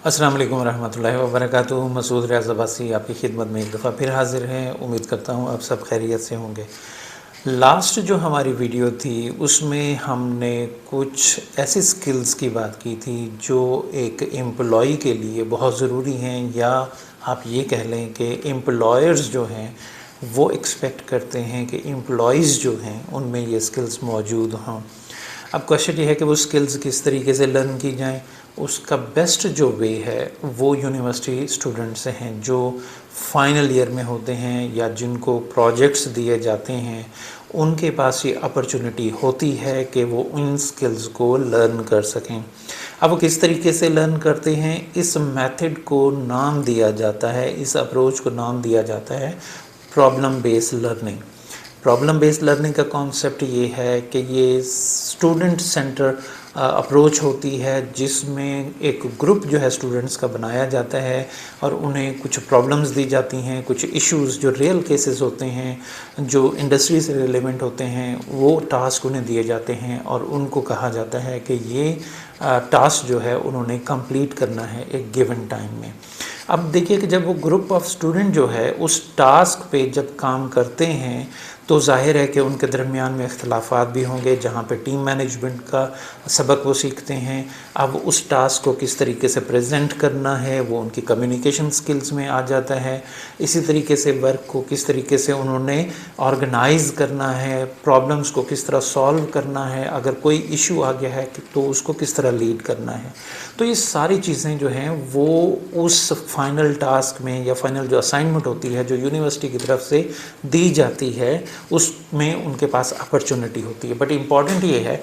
अस्सलाम वालेकुम रहमतुल्लाहि व बरकातुहू। मसूद रियाज़ अब्बासी आपकी खिदमत में एक दफ़ा फिर हाज़िर हैं। उम्मीद करता हूँ आप सब खैरियत से होंगे। लास्ट जो हमारी वीडियो थी उसमें हमने कुछ ऐसी स्किल्स की बात की थी जो एक एम्प्लॉई के लिए बहुत ज़रूरी हैं, या आप ये कह लें कि एम्प्लॉयर्स जो हैं वो एक्सपेक्ट करते हैं कि एम्प्लॉइज़ जो हैं उनमें ये स्किल्स मौजूद हों। अब क्वेश्चन ये है कि वो स्किल्स किस तरीके से लर्न की जाएं। उसका बेस्ट जो वे है वो यूनिवर्सिटी स्टूडेंट से हैं जो फाइनल ईयर में होते हैं या जिनको प्रोजेक्ट्स दिए जाते हैं, उनके पास ये अपॉर्चुनिटी होती है कि वो उन स्किल्स को लर्न कर सकें। अब वो किस तरीके से लर्न करते हैं, इस मेथड को नाम दिया जाता है, इस अप्रोच को नाम दिया जाता है problem based learning. Problem based learning का कॉन्सेप्ट ये है कि ये स्टूडेंट सेंटर अप्रोच होती है जिसमें एक ग्रुप जो है स्टूडेंट्स का बनाया जाता है और उन्हें कुछ प्रॉब्लम्स दी जाती हैं, कुछ इश्यूज़ जो रियल केसेस होते हैं, जो इंडस्ट्री से रिलेवेंट होते हैं, वो टास्क उन्हें दिए जाते हैं और उनको कहा जाता है कि ये टास्क जो है उन्होंने कंप्लीट करना है एक गिवन टाइम में। अब देखिए कि जब वो ग्रुप ऑफ स्टूडेंट जो है उस टास्क पे जब काम करते हैं तो जाहिर है कि उनके दरमियान में इख्तलाफात भी होंगे, जहाँ पे टीम मैनेजमेंट का सबक वो सीखते हैं। अब उस टास्क को किस तरीके से प्रेजेंट करना है वो उनकी कम्युनिकेशन स्किल्स में आ जाता है। इसी तरीके से वर्क को किस तरीके से उन्होंने ऑर्गेनाइज़ करना है, प्रॉब्लम्स को किस तरह सॉल्व करना है, अगर कोई इशू आ गया है तो उसको किस तरह लीड करना है। तो ये सारी चीज़ें जो हैं वो उस फाइनल टास्क में या फाइनल जो असाइनमेंट होती है जो यूनिवर्सिटी की तरफ से दी जाती है उसमें उनके पास अपॉर्चुनिटी होती है। बट इम्पॉर्टेंट ये है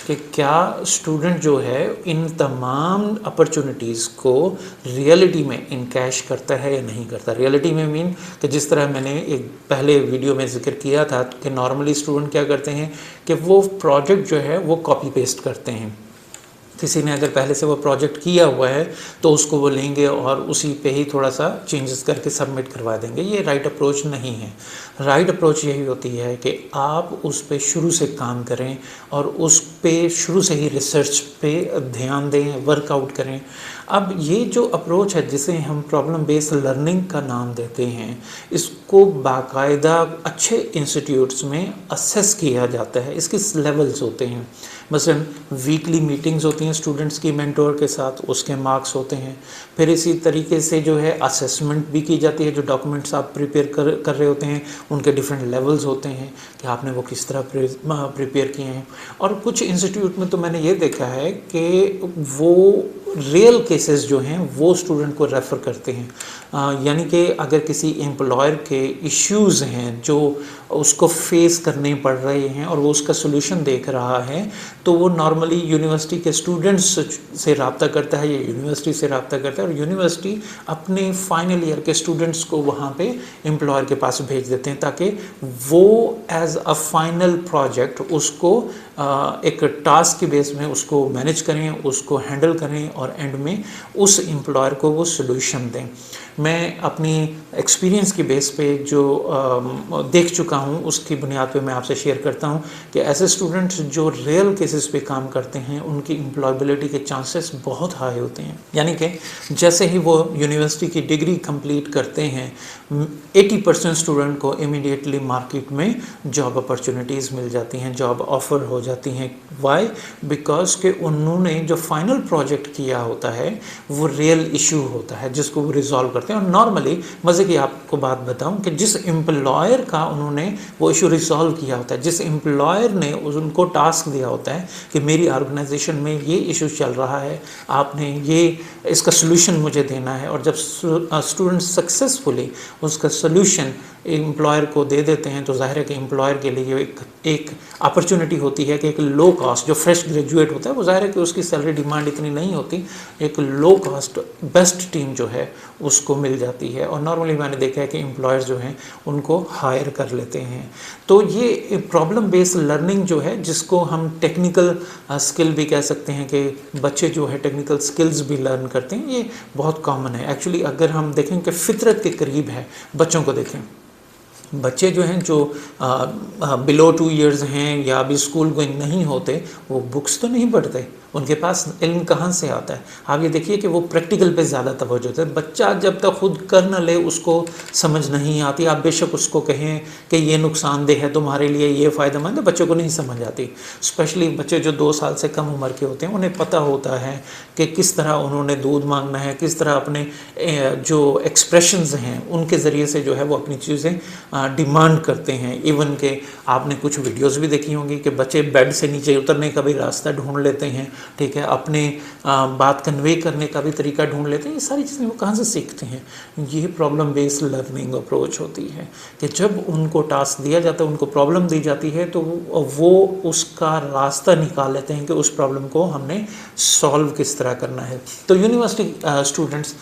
कि क्या स्टूडेंट जो है इन तमाम अपॉर्चुनिटीज़ को रियलिटी में इनकैश करता है या नहीं करता। रियलिटी में मीन कि जिस तरह मैंने एक पहले वीडियो में जिक्र किया था कि नॉर्मली स्टूडेंट क्या करते हैं कि वो प्रोजेक्ट जो है वो कॉपी पेस्ट करते हैं। किसी ने अगर पहले से वो प्रोजेक्ट किया हुआ है तो उसको वो लेंगे और उसी पे ही थोड़ा सा चेंजेस करके सबमिट करवा देंगे। ये राइट अप्रोच नहीं है। राइट अप्रोच यही होती है कि आप उस पे शुरू से काम करें और उस पे शुरू से ही रिसर्च पे ध्यान दें, वर्कआउट करें। अब ये जो अप्रोच है जिसे हम प्रॉब्लम बेस्ड लर्निंग का नाम देते हैं, इसको बाकायदा अच्छे इंस्टीट्यूट्स में असेस किया जाता है। इसके लेवल्स होते हैं, मसलन वीकली मीटिंग्स होती हैं स्टूडेंट्स की मेंटोर के साथ, उसके मार्क्स होते हैं। फिर इसी तरीके से जो है असेसमेंट भी की जाती है, जो डॉक्यूमेंट्स आप प्रिपेयर कर रहे होते हैं उनके डिफरेंट लेवल्स होते हैं कि आपने वो किस तरह प्रिपेयर किए हैं। और कुछ इंस्टीट्यूट में तो मैंने ये देखा है कि वो रियल केसेस जो हैं वो स्टूडेंट को रेफ़र करते हैं। यानी कि अगर किसी एम्प्लॉयर के इश्यूज़ हैं जो उसको फेस करने पड़ रहे हैं और वो उसका सोल्यूशन देख रहा है तो वो नॉर्मली यूनिवर्सिटी के स्टूडेंट्स से रब्ता करता है या यूनिवर्सिटी से रब्ता करता है और यूनिवर्सिटी अपने फाइनल ईयर के स्टूडेंट्स को वहाँ पे एम्प्लॉयर के पास भेज देते हैं ताकि वो एज अ फाइनल प्रोजेक्ट उसको एक टास्क के बेस में उसको मैनेज करें, उसको हैंडल करें और एंड में उस एम्प्लॉयर को वो सोल्यूशन दें। मैं अपनी एक्सपीरियंस की बेस पे जो देख चुका हूँ उसकी बुनियाद पे मैं आपसे शेयर करता हूँ कि ऐसे स्टूडेंट्स जो रियल केसेस पे काम करते हैं उनकी एम्प्लॉयबिलिटी के चांसेस बहुत हाई होते हैं। यानी कि जैसे ही वो यूनिवर्सिटी की डिग्री कंप्लीट करते हैं 80% स्टूडेंट को इमीडिएटली मार्केट में जॉब अपॉर्चुनिटीज़ मिल जाती हैं, जॉब ऑफ़र हो जाती हैं। वाई? बिकॉज के उन्होंने जो फाइनल प्रोजेक्ट किया होता है वो रियल इशू होता है जिसको वो रिजॉल्व करते हैं। और नॉर्मली मज़े की आपको बात बताऊं कि जिस एम्प्लॉयर का उन्होंने वो इशू रिजॉल्व किया होता है, जिस एम्प्लॉयर ने उनको टास्क दिया होता है कि मेरी ऑर्गेनाइजेशन में ये इशू चल रहा है, आपने ये इसका सोल्यूशन मुझे देना है, और जब स्टूडेंट सक्सेसफुली उसका सोल्यूशन एम्प्लॉयर को दे देते हैं तो जाहिर है कि एम्प्लॉयर के लिए एक अपॉर्चुनिटी होती है कि एक लो कॉस्ट, जो फ्रेश ग्रेजुएट होता है वो जाहिर है कि उसकी सैलरी डिमांड इतनी नहीं होती, एक लो कॉस्ट बेस्ट टीम जो है उसको मिल जाती है। और नॉर्मली मैंने देखा है कि एम्प्लॉयर्स जो हैं उनको हायर कर लेते हैं। तो ये प्रॉब्लम बेस्ड लर्निंग जो है, जिसको हम टेक्निकल स्किल भी कह सकते हैं कि बच्चे जो है टेक्निकल स्किल्स भी लर्न करते हैं, ये बहुत कॉमन है। एक्चुअली अगर हम देखें कि फितरत के करीब है, बच्चों को देखें बच्चे जो हैं जो बिलो 2 इयर्स हैं या अभी स्कूल गोइंग नहीं होते, वो बुक्स तो नहीं पढ़ते, उनके पास इल्म कहाँ से आता है। आप ये देखिए कि वो प्रैक्टिकल पे ज़्यादा तवज्जो देते हैं। बच्चा जब तक खुद कर न ले उसको समझ नहीं आती। आप बेशक उसको कहें कि ये नुकसानदेह है तुम्हारे लिए, ये फ़ायदेमंद है, बच्चे को नहीं समझ आती। स्पेशली बच्चे जो 2 साल से कम उम्र के होते हैं, उन्हें पता होता है कि किस तरह उन्होंने दूध मांगना है, किस तरह अपने जो एक्सप्रेशंस हैं उनके ज़रिए से जो है वो अपनी चीज़ें डिमांड करते हैं। इवन के आपने कुछ वीडियोस भी देखी होंगी कि बच्चे बेड से नीचे उतरने का भी रास्ता ढूंढ लेते हैं, ठीक है, अपने बात कन्वे करने का भी तरीका ढूंढ लेते हैं। ये सारी चीज़ें वो कहाँ से सीखते हैं? ये प्रॉब्लम बेस्ड लर्निंग अप्रोच होती है कि जब उनको टास्क दिया जाता है, उनको प्रॉब्लम दी जाती है, तो वो उसका रास्ता निकाल लेते हैं कि उस प्रॉब्लम को हमने सॉल्व किस तरह करना है। तो यूनिवर्सिटी स्टूडेंट्स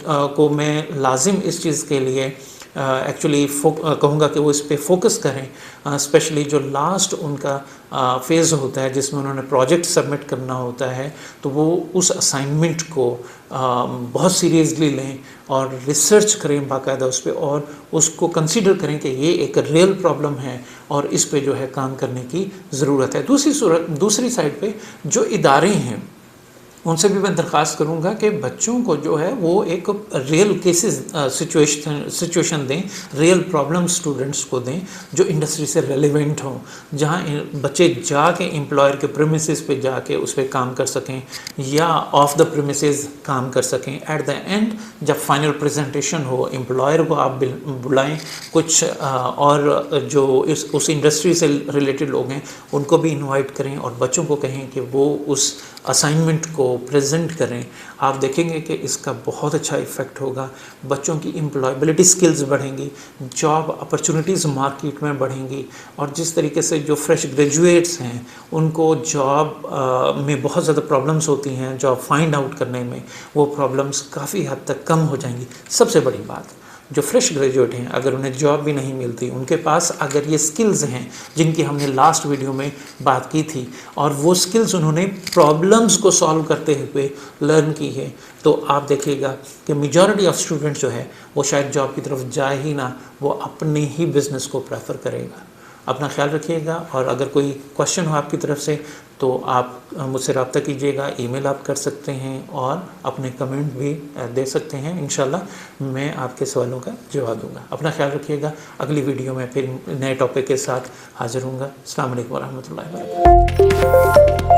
को मैं लाजिम इस चीज़ के लिए एक्चुअली कहूँगा कि वो इस पे फोकस करें। स्पेशली जो लास्ट उनका फेज़ होता है जिसमें उन्होंने प्रोजेक्ट सबमिट करना होता है, तो वो उस असाइनमेंट को बहुत सीरियसली लें और रिसर्च करें बाकायदा उस पर, और उसको कंसीडर करें कि ये एक रियल प्रॉब्लम है और इस पे जो है काम करने की ज़रूरत है। दूसरी साइड पे जो इदारे हैं उनसे भी मैं दरख्वास्त करूंगा कि बच्चों को जो है वो एक रियल केसेस सिचुएशन दें, रियल प्रॉब्लम स्टूडेंट्स को दें जो इंडस्ट्री से रेलिवेंट हों, जहां बच्चे जाके एम्प्लॉयर के प्रीमिसेस पे जाके उस पर काम कर सकें या ऑफ द प्रीमिसेस काम कर सकें। एट द एंड जब फाइनल प्रेजेंटेशन हो, एम्प्लॉयर को आप बुलाएं, कुछ और जो उस इंडस्ट्री से रिलेटेड लोग हैं उनको भी इन्वाइट करें और बच्चों को कहें कि वो उस असाइनमेंट को प्रेजेंट करें। आप देखेंगे कि इसका बहुत अच्छा इफ़ेक्ट होगा। बच्चों की एम्प्लॉयबिलिटी स्किल्स बढ़ेंगी, जॉब अपॉर्चुनिटीज़ मार्केट में बढ़ेंगी, और जिस तरीके से जो फ्रेश ग्रेजुएट्स हैं उनको जॉब में बहुत ज़्यादा प्रॉब्लम्स होती हैं जॉब फाइंड आउट करने में, वो प्रॉब्लम्स काफ़ी हद तक कम हो जाएंगी। सबसे बड़ी बात, जो फ्रेश ग्रेजुएट हैं अगर उन्हें जॉब भी नहीं मिलती, उनके पास अगर ये स्किल्स हैं जिनकी हमने लास्ट वीडियो में बात की थी, और वो स्किल्स उन्होंने प्रॉब्लम्स को सॉल्व करते हुए लर्न की है, तो आप देखिएगा कि मेजॉरिटी ऑफ स्टूडेंट्स जो है वो शायद जॉब की तरफ जाए ही ना, वो अपने ही बिज़नेस को प्रेफर करेगा। अपना ख्याल रखिएगा, और अगर कोई क्वेश्चन हो आपकी तरफ से तो आप मुझसे रब्ता कीजिएगा, ईमेल आप कर सकते हैं और अपने कमेंट भी दे सकते हैं। इंशाल्लाह मैं आपके सवालों का जवाब दूंगा। अपना ख्याल रखिएगा। अगली वीडियो में फिर नए टॉपिक के साथ हाजिर होऊंगा। अस्सलाम वालेकुम व रहमतुल्लाहि व बरकातहू।